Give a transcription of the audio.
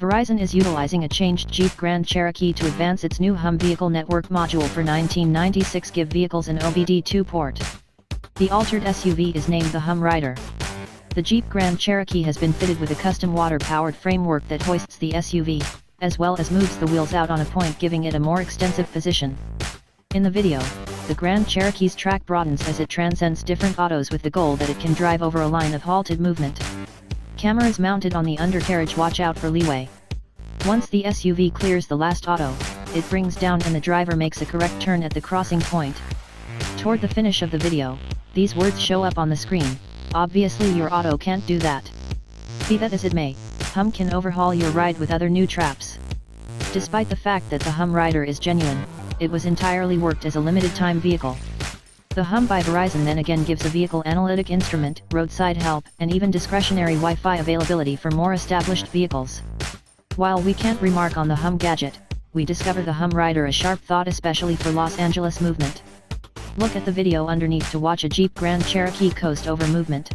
Verizon is utilizing a changed Jeep Grand Cherokee to advance its new HUM vehicle network module for 1996 GIV vehicles and OBD2 port. The altered SUV is named the HUM Rider. The Jeep Grand Cherokee has been fitted with a custom water-powered framework that hoists the SUV, as well as moves the wheels out on a point, giving it a more extensive position. In the video, the Grand Cherokee's track broadens as it transcends different autos with the goal that it can drive over a line of halted movement. Cameras mounted on the undercarriage watch out for leeway. Once the SUV clears the last auto, it brings down and the driver makes a correct turn at the crossing point. Toward the finish of the video, these words show up on the screen: "Obviously your auto can't do that." Be that as it may, HUM can overhaul your ride with other new traps. Despite the fact that the HUM Rider is genuine, it was entirely worked as a limited-time vehicle. The HUM by Verizon then again gives a vehicle analytic instrument, roadside help, and even discretionary Wi-Fi availability for more established vehicles. While we can't remark on the HUM gadget, we discover the HUM Rider a sharp thought, especially for Los Angeles movement. Look at the video underneath to watch a Jeep Grand Cherokee coast over movement.